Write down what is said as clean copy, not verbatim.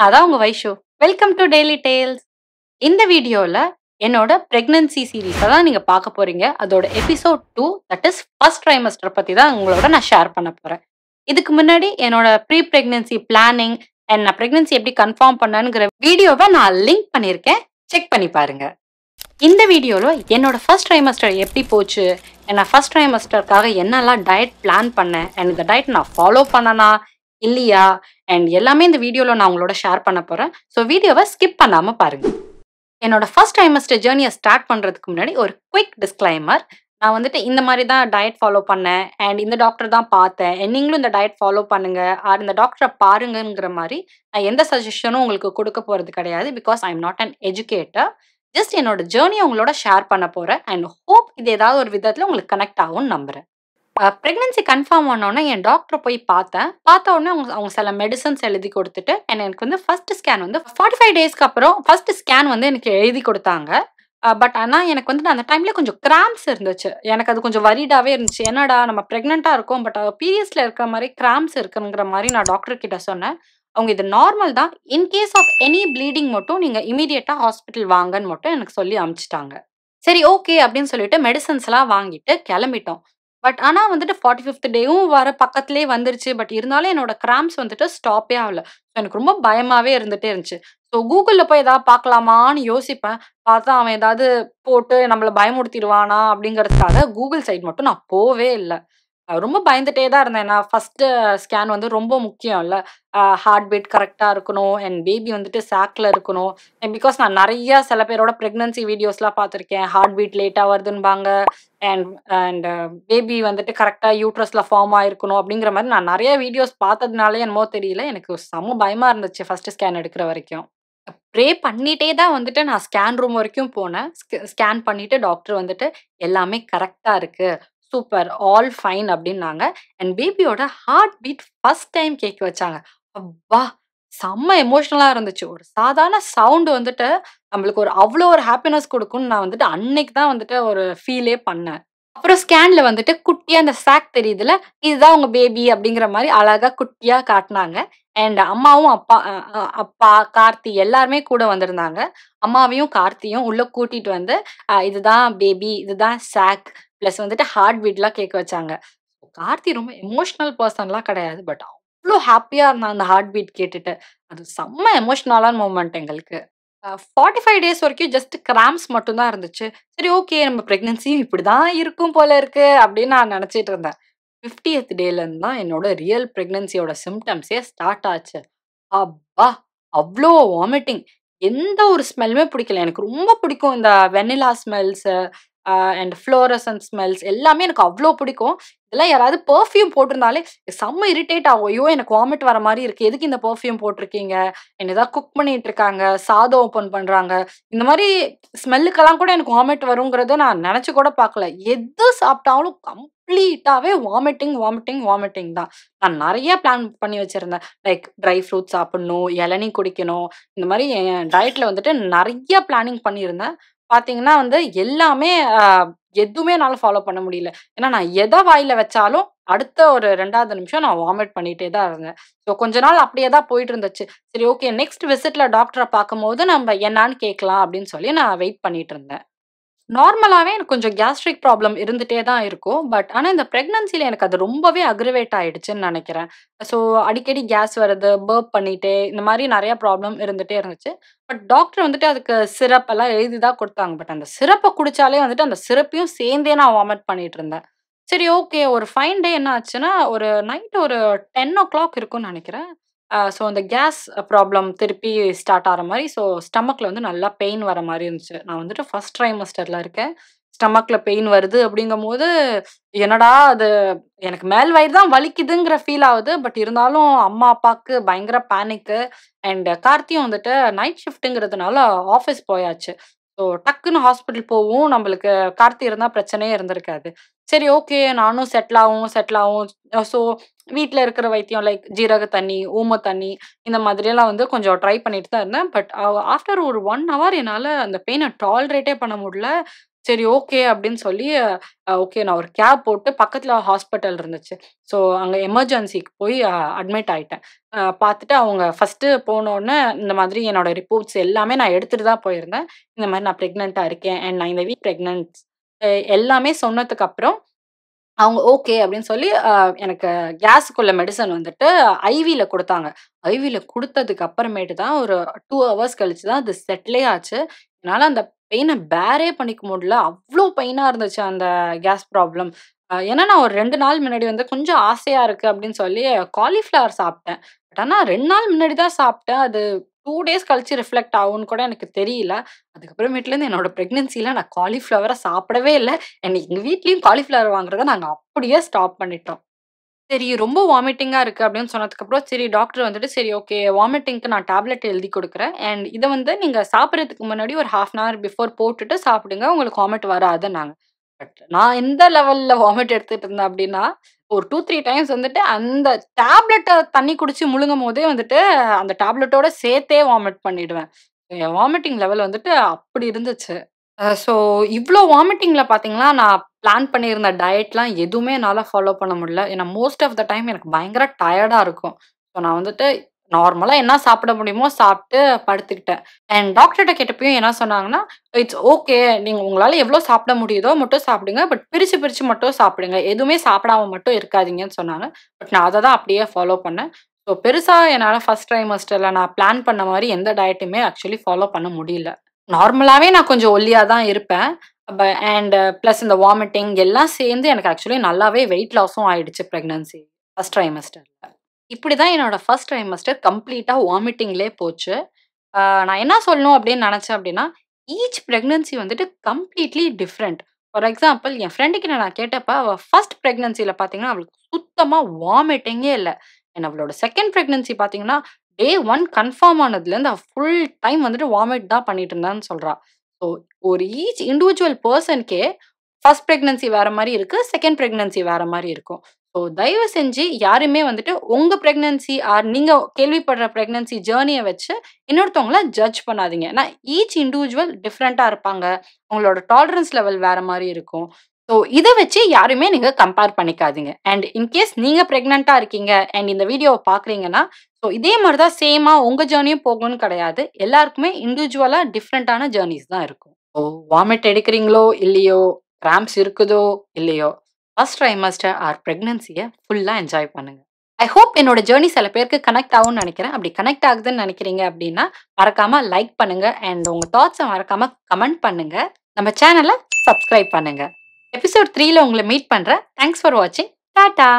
அதான் உங்க Vaishu. Welcome to daily tales. இந்த வீடியோல என்னோட பிரெக்னன்சி சீரிஸ தான் நீங்க பார்க்க போறீங்க. அதோட episode 2 that is first trimester பத்தி தான் உங்களோட நான் ஷேர் பண்ண போறேன். இதுக்கு முன்னாடி என்னோட ப்ரீ பிரெக்னன்சி பிளானிங் அண்ட் நான் பிரெக்னன்சி எப்படி கன்ஃபார்ம் பண்ணேன்ங்கிற வீடியோவ நான் லிங்க் பண்ணியிருக்கேன். செக் பண்ணி பாருங்க. இந்த வீடியோல என்னோட ஃபர்ஸ்ட் ட்ரைமஸ்டர் எப்படி போச்சு, நான் ஃபர்ஸ்ட் ட்ரைமஸ்டருக்காக என்னெல்லாம் டயட் பிளான் பண்ணேன், அண்ட் இந்த டயட் நான் ஃபாலோ பண்ணனா இல்லையா, அண்ட் எல்லாமே இந்த வீடியோல நான் உங்களோட ஷேர் பண்ண போறேன். ஸோ வீடியோவை ஸ்கிப் பண்ணாம பாருங்க. என்னோட ஃபர்ஸ்ட் ட்ரைமஸ்டர் ஜேர்னியை ஸ்டார்ட் பண்றதுக்கு முன்னாடி ஒரு குயிக் டிஸ்க்ளைமர். நான் வந்துட்டு இந்த மாதிரி தான் டயட் ஃபாலோ பண்ணேன் அண்ட் இந்த டாக்டர் தான் பார்த்தேன், நீங்களும் இந்த டயட் ஃபாலோ பண்ணுங்க ஆர் இந்த டாக்டரை பாருங்கிற மாதிரி நான் எந்த சஜஷனும் உங்களுக்கு கொடுக்க போறது கிடையாது. Because I am not an educator. Just என்னோட ஜேர்னியை உங்களோட ஷேர் பண்ண போறேன் அண்ட் ஹோப் இது ஏதாவது ஒரு விதத்தில் உங்களுக்கு கனெக்ட் ஆகும்னு நம்புறேன். ப்ரெக்னன்சி கன்ஃபார்ம் ஆனோடனே என் டாக்டரை போய் பார்த்தேன். பார்த்த உடனே அவங்க சில மெடிசன்ஸ் எழுதி கொடுத்துட்டு எனக்கு வந்து ஃபர்ஸ்ட் ஸ்கேன் வந்து 45 டேஸ்க்கு அப்புறம் ஃபர்ஸ்ட் ஸ்கேன் வந்து எனக்கு எழுதி கொடுத்தாங்க. பட் ஆனால் எனக்கு வந்துட்டு அந்த டைம்ல கொஞ்சம் கிராம்ஸ் இருந்துச்சு. எனக்கு அது கொஞ்சம் வரிடாவே இருந்துச்சு. என்னடா நம்ம ப்ரெக்னெண்ட்டாக இருக்கோம், பட் பீரியட்ஸில் இருக்கிற மாதிரி கிராம்ஸ் இருக்குங்கிற மாதிரி நான் டாக்டர் கிட்ட சொன்னேன். அவங்க இது நார்மல் தான், இன்கேஸ் ஆஃப் எனி ப்ளீடிங் மட்டும் நீங்கள் இமீடியட்டாக ஹாஸ்பிட்டல் வாங்கன்னு மட்டும் எனக்கு சொல்லி அனுப்பிச்சிட்டாங்க. சரி ஓகே அப்படின்னு சொல்லிட்டு மெடிசன்ஸ்லாம் வாங்கிட்டு கிளம்பிட்டோம். பட் ஆனா வந்துட்டு 45th டேவும் வர பக்கத்திலேயே வந்துருச்சு. பட் இருந்தாலும் என்னோட கிராம்ஸ் வந்துட்டு ஸ்டாப்பே ஆகல. ஸோ எனக்கு ரொம்ப பயமாவே இருந்துட்டே இருந்துச்சு. ஸோ கூகுள்ல போய் ஏதாவது பார்க்கலாமான்னு யோசிப்பேன். பார்த்தா அவன் ஏதாவது போட்டு நம்மள பயமுறுத்திருவானா அப்படிங்கிறதுக்காக கூகுள் சைட் மட்டும் நான் போவே இல்ல. ரொம்ப பயந்துட்டே தான் இருந்தேன். நான் ஃபர்ஸ்ட்டு ஸ்கேன் வந்து ரொம்ப முக்கியம் இல்ல. ஹார்ட் பீட் கரெக்ட்டா இருக்கணும். அண்ட் பேபி வந்துட்டு சாக்ல இருக்கணும். பிகாஸ் நான் நெறைய சில பேரோட பிரெக்னன்சி வீடியோஸ்லாம் பார்த்துருக்கேன். ஹார்ட் பீட் லேட்டா வருதுன்பாங்க. அண்ட் அண்ட் பேபி வந்துட்டு கரெக்ட்டா யூட்ரஸ்ல ஃபார்ம் ஆயிருக்கணும் அப்படிங்கிற மாரி நான் நெறைய வீடியோஸ் பார்த்ததுனாலயோ என்னமோ தெரியல. எனக்கு செம்ம பயமா இருந்துச்சு ஃபர்ஸ்ட்டு ஸ்கேன் எடுக்கிற வரைக்கும். ப்ரே பண்ணிட்டே தான் வந்துட்டு நான் ஸ்கேன் ரூம் வரைக்கும் போனேன். ஸ்கேன் பண்ணிட்டு டாக்டர் வந்துட்டு எல்லாமே கரெக்ட்டா இருக்கு. சூப்பர், ஆல் ஃபைன் அப்டின்னாங்க. அண்ட் பேபியோட ஹார்ட் பீட் ஃபர்ஸ்ட் டைம் கேட்க வச்சாங்க. அப்பா! செம்ம எமோஷனலா இருந்துச்சு. ஒரு சாதாரண சவுண்ட் வந்துட்டு நம்மளுக்கு அவ்ளோ ஒரு ஹாப்பினஸ் குடுக்கும்னு நான் வந்துட்டு அன்னைக்கு தான் வந்துட்டு ஒரு ஃபீலே பண்ணேன். அப்புறம் ஸ்கேன்ல வந்துட்டு குட்டியா அந்த சாக் தெரியுதுல்ல, இதுதான் உங்க பேபி அப்படிங்கிற மாரி அழகா குட்டியா காட்டுனாங்க. அண்ட் அம்மாவும், அப்பா, கார்த்தி எல்லாருமே கூட வந்திருந்தாங்க. அம்மாவையும், கார்த்தியும் உள்ள கூட்டிட்டு வந்து, இதுதான் பேபி, இதுதான் சாக் பிளஸ் வந்துட்டு ஹார்ட் பீட்லாம் கேட்க வச்சாங்க. கார்த்தி ரொம்ப எமோஷனல் பெர்சன்லாம் கிடையாது. பட் அவ்ளோ ஹேப்பியா இருந்தான் அந்த ஹார்ட் பீட் கேட்டுட்டு. அது செம்ம எமோஷனலான மொமெண்ட் எங்களுக்கு. 45 டேஸ் வரைக்கும் ஜஸ்ட் கிராம்ப்ஸ் மட்டும் தான் இருந்துச்சு. சரி ஓகே, நம்ம பிரெக்னன்சியும் இப்படிதான் இருக்கும் போல இருக்கு அப்படின்னு நான் நினைச்சிட்டு இருந்தேன். 50th டேலேருந்து தான் என்னோட ரியல் பிரெக்னன்சியோட சிம்ப்டம்ஸே ஸ்டார்ட் ஆச்சு. அப்பா! அவ்ளோ வாமிட்டிங். எந்த ஒரு ஸ்மெல்லுமே பிடிக்கல. எனக்கு ரொம்ப பிடிக்கும் இந்த வெண்ணிலா ஸ்மெல்ஸு, அண்ட் ஃப்ளோரசன்ட் ஸ்மெல்ஸ் எல்லாமே எனக்கு அவ்ளோ பிடிக்கும். இதெல்லாம் யாராவது பெர்ஃப்யூம் போட்டிருந்தாலே செம்ம இரிட்டேட் ஆகும். ஐயோ! எனக்கு வாமிட் வர மாரி இருக்கு. எதுக்கு இந்த பெர்ஃப்யூம் போட்டிருக்கீங்க? என்ன ஏதாவது குக் பண்ணிட்டு இருக்காங்க, சாதம் ஓப்பன் பண்றாங்க. இந்த மாரி ஸ்மெல்லுக்கெல்லாம் கூட எனக்கு வாமிட் வருங்கிறத நான் நெனச்சு கூட பார்க்கல. எது சாப்பிட்டாலும் கம்ப்ளீட்டாவே வாமிட்டிங், வாமிட்டிங், வாமிட்டிங் தான். நான் நெறைய பிளான் பண்ணி வச்சிருந்தேன். லைக் ட்ரை ஃப்ரூட்ஸ் சாப்பிடணும், இளநீ குடிக்கணும். இந்த மாரி என் டயட்ல வந்துட்டு நெறைய பிளானிங் பண்ணியிருந்தேன். பார்த்தீங்கன்னா வந்து எல்லாமே எதுவுமே என்னால ஃபாலோ பண்ண முடியல. ஏன்னா நான் எத வாயில வச்சாலும் அடுத்த ஒரு 2வது நிமிஷம் நான் வாமிட் பண்ணிட்டே தான் இருந்தேன். ஸோ கொஞ்ச நாள் அப்படியே தான் போயிட்டு இருந்துச்சு. சரி ஓகே, நெக்ஸ்ட் விசிட்ல டாக்டர பார்க்கும்போது நம்ம என்னான்னு கேட்கலாம் அப்படின்னு சொல்லி நான் வெயிட் பண்ணிட்டு இருந்தேன். நார்மலாவே எனக்கு கொஞ்சம் கேஸ்ட்ரிக் ப்ராப்ளம் இருந்துட்டே தான் இருக்கும். பட் ஆனா இந்த பிரெக்னன்சில எனக்கு அது ரொம்பவே அக்ரிவேட் ஆயிடுச்சுன்னு நெனைக்கிறேன். ஸோ அடிக்கடி கேஸ் வருது, பர்ப் பண்ணிட்டே இந்த மாரி நெறைய ப்ராப்ளம் இருந்துட்டே இருந்துச்சு. பட் டாக்டர் வந்துட்டு அதுக்கு சிரப் எல்லாம் எழுதி தான் குடுத்தாங்க. பட் அந்த சிரப்ப குடிச்சாலே வந்துட்டு அந்த சிரப்பையும் சேர்ந்தே நான் வாமிட் பண்ணிட்டு இருந்தேன். சரி ஓகே, ஒரு ஃபைன் டே என்ன ஆச்சுன்னா, ஒரு நைட் ஒரு 10:00 இருக்கும்னு நெனைக்கிறேன். ஸோ அந்த கேஸ் ப்ராப்ளம் திருப்பி ஸ்டார்ட் ஆற மாரி, ஸோ ஸ்டமக்ல வந்து நல்லா பெயின் வர மாரி இருந்துச்சு. நான் வந்துட்டு ஃபர்ஸ்ட் ட்ரைமஸ்டர்ல இருக்கேன். ஸ்டமக்ல பெயின் வருது அப்படிங்கும்போது, என்னடா அது, எனக்கு மேல் வயிறு தான் வலிக்குதுங்கிற ஃபீல் ஆவுது. பட் இருந்தாலும் அம்மா, அப்பாவுக்கு பயங்கர பேனிக்கு. அண்ட் கார்த்தியும் வந்துட்டு நைட் ஷிஃப்ட்ங்கிறதுனால ஆஃபீஸ் போயாச்சு. ஸோ டக்குன்னு ஹாஸ்பிட்டல் போவும். நம்மளுக்கு கார்த்தி இருந்தா பிரச்சனையே இருந்திருக்காது. சரி ஓகே, நானும் செட்டில் ஆவும், செட்டில் ஆவும். ஸோ வீட்ல இருக்கிற வைத்தியம் லைக் ஜீரக தண்ணி, ஓம தண்ணி இந்த மாதிரியெல்லாம் வந்து கொஞ்சம் ட்ரை பண்ணிட்டு தான் இருந்தேன். பட் ஆஃப்டர் ஒரு 1 ஹவர் என்னால அந்த பெயின டாலரேட்டே பண்ண முடியல. சரி ஓகே அப்படின்னு சொல்லி ஓகே நான் ஒரு கேப் போட்டு பக்கத்துல ஹாஸ்பிட்டல் இருந்துச்சு. ஸோ அங்க எமர்ஜென்சிக்கு போய் அட்மிட் ஆயிட்டேன். பார்த்துட்டு அவங்க ஃபர்ஸ்ட்டு போனோனே இந்த மாதிரி என்னோட ரிப்போர்ட்ஸ் எல்லாமே நான் எடுத்துட்டு தான் போயிருந்தேன். இந்த மாரி நான் பிரெக்னன்ட்டா இருக்கேன். அண்ட் நான் இந்த வீக் பிரெக்னன்ட் எல்லாமே சொன்னதுக்கு அப்புறம் அவங்க ஓகே அப்படின்னு சொல்லி எனக்கு கேஸுக்குள்ள மெடிசன் வந்துட்டு ஐவில குடுத்தாங்க. ஐவில குடுத்ததுக்கு அப்புறமேட்டு தான் ஒரு 2 ஹவர்ஸ் கழிச்சு தான் அது செட்டிலே ஆச்சு. என்னால அந்த பெயின பேரே பண்ணிக்க முடியல. அவ்ளோ பெயினா இருந்துச்சு அந்த கேஸ் ப்ராப்ளம். ஏன்னா நான் ஒரு 2 நாள் முன்னாடி வந்து கொஞ்சம் ஆசையா இருக்கு அப்படின்னு சொல்லி காலிஃப்ளவர் சாப்பிட்டேன். பட் ஆனா 2 நாள் முன்னாடி தான் சாப்பிட்டேன். அது 2 டேஸ் கழிச்சு ரிஃப்ளெக்ட் ஆகும்னு கூட எனக்கு தெரியல. அதுக்கப்புறமேட்டுலேருந்து என்னோட பிரெக்னன்சில நான் காலிஃப்ளவர சாப்பிடவே இல்ல. எங்க வீட்லயும் காலிஃப்ளவர் வாங்குறத நாங்க அப்படியே ஸ்டாப் பண்ணிட்டோம். சரி ரொம்ப வாமிட்டிங்கா இருக்கு அப்படின்னு சொன்னதுக்கப்புறம், சரி டாக்டர் வந்துட்டு, சரி ஓகே வாமிட்டிங்க்கு நான் டேப்லெட் எழுதி குடுக்குறேன். அண்ட் இத வந்து நீங்க சாப்பிடுறதுக்கு முன்னாடி ஒரு 1/2 அன் ஹவர் பிஃபோர் போட்டுட்டு சாப்பிடுங்க. உங்களுக்கு வாமிட் வராதுன்னாங்க. பட் நான் எந்த லெவல்ல வாமிட் எடுத்துட்டு இருந்தேன் அப்படின்னா, ஒரு 2, 3 டைம்ஸ் வந்துட்டு அந்த டேப்லெட்ட தண்ணி குடிச்சு முழுங்கும்போதே வந்துட்டு, அந்த டேப்லெட்டோட சேர்த்தே வாமிட் பண்ணிடுவேன். என் வாமிட்டிங் லெவல் வந்துட்டு அப்படி இருந்துச்சு. ஸோ இவ்ளோ வாமிட்டிங்ல பார்த்தீங்கன்னா, நான் பிளான் பண்ணியிருந்த டயட்லாம் எதுவுமே என்னால ஃபாலோ பண்ண முடியல. ஏன்னா மோஸ்ட் ஆஃப் த டைம் எனக்கு பயங்கர டயர்டா இருக்கும். ஸோ நான் வந்துட்டு நார்மலா என்ன சாப்பிட முடியுமோ சாப்பிட்டு படுத்துக்கிட்டேன். அண்ட் டாக்டர்ட்ட கேட்டப்பயும் என்ன சொன்னாங்கன்னா, "இட்ஸ் ஓகே. நீங்க உங்களால எவ்வளோ சாப்பிட முடியுதோ மட்டும் சாப்பிடுங்க. பட் பிரிச்சு பிரிச்சு மட்டும் சாப்பிடுங்க. எதுவுமே சாப்பிடாம மட்டும் இருக்காதீங்கன்னு" சொன்னாங்க. பட் நான் அத தான் அப்படியே ஃபாலோ பண்ணேன். ஸோ பெருசா என்னால ஃபர்ஸ்ட் ட்ரைமஸ்டர்ல நான் பிளான் பண்ண மாரி எந்த டயட்டுமே ஆக்சுவலி ஃபாலோ பண்ண முடியல. நார்மலாவே நான் கொஞ்சம் ஒல்லியா தான் இருப்பேன். அண்ட் பிளஸ் இந்த வாமிட்டிங் எல்லாம் சேர்ந்து எனக்கு ஆக்சுவலி நல்லாவே வெயிட் லாஸும் ஆயிடுச்சு பிரெக்னன்சி ஃபர்ஸ்ட் ட்ரைமஸ்டர்ல. இப்படி தான் என்னோட ஃபர்ஸ்ட் ட்ரைமஸ்டர் கம்ப்ளீட்டா வாமிட்டிங்லயே போச்சு. நான் என்ன சொல்லணும் அப்படின்னு நினைச்சேன் அப்படின்னா, ஈச் பிரெக்னன்சி வந்துட்டு completely different. For example N friend கிட்ட நான் கேட்டப்ப, அவ ஃபர்ஸ்ட் பிரெக்னன்சில பார்த்தீங்கன்னா, அவளுக்கு சுத்தமா வாமிட்டிங்கே இல்ல. அண்ட் அவளோட செகண்ட் பிரெக்னன்சி பார்த்தீங்கன்னா, டே 1 கன்ஃபார்ம் ஆனதுலேருந்து அவ ஃபுல் டைம் வந்துட்டு வாமிட் தான் பண்ணிட்டு இருந்தான்னு சொல்றா. ஸோ ஒரு ஈச் இண்டிவிஜுவல் பெர்சனுக்கே ஃபர்ஸ்ட் பிரெக்னன்சி வேற மாரி இருக்கு. செகண்ட் பிரெக்னன்சி வேற மாரி இருக்கும். ஸோ தயவு செஞ்சு யாருமே வந்துட்டு உங்க பிரெக்னன்சி ஆர் நீங்க கேள்விப்படுற பிரெக்னன்சி ஜர்னிய வச்சு இன்னொருத்தவங்கள ஜட்ஜ் பண்ணாதீங்க. ஏன்னா ஈச் இண்டிவிஜுவல் டிஃபரெண்ட்டா இருப்பாங்க. உங்களோட டாலரன்ஸ் லெவல் வேற மாரி இருக்கும். ஸோ இத வச்சு யாருமே நீங்க கம்பேர் பண்ணிக்காதீங்க. அண்ட் இன்கேஸ் நீங்க பிரெக்னன்ட்டா இருக்கீங்க அண்ட் இந்த வீடியோவ பார்க்குறீங்கன்னா, ஸோ இதே மாரி தான் சேமா உங்க ஜர்னியும் போகணும்னு கிடையாது. எல்லாருக்குமே இண்டிவிஜுவலா டிஃபரெண்ட்டான ஜர்னிஸ் தான் இருக்கும். ஓ வாமிட் எடுக்கிறீங்களோ இல்லையோ, கிராம்ப்ஸ் இருக்குதோ இல்லையோ, ஃபர்ஸ்ட் ட்ரைமஸ்டர் ஆர் பிரெக்னன்சிய ஃபுல்லா என்ஜாய் பண்ணுங்க. ஐ ஹோப் என்னோட ஜர்னி சில பேருக்கு கனெக்ட் ஆகும்னு நினைக்கிறேன். அப்படி கனெக்ட் ஆகுதுன்னு நினைக்கிறீங்க அப்படின்னா, மறக்காம லைக் பண்ணுங்க அண்ட் உங்க தாட்ஸ மறக்காம கமெண்ட் பண்ணுங்க. நம்ம சேனல சப்ஸ்கிரைப் பண்ணுங்க. எபிசோட் 3ல உங்கள மீட் பண்றேன். தேங்க்ஸ் ஃபார் வாட்சிங். டாடா!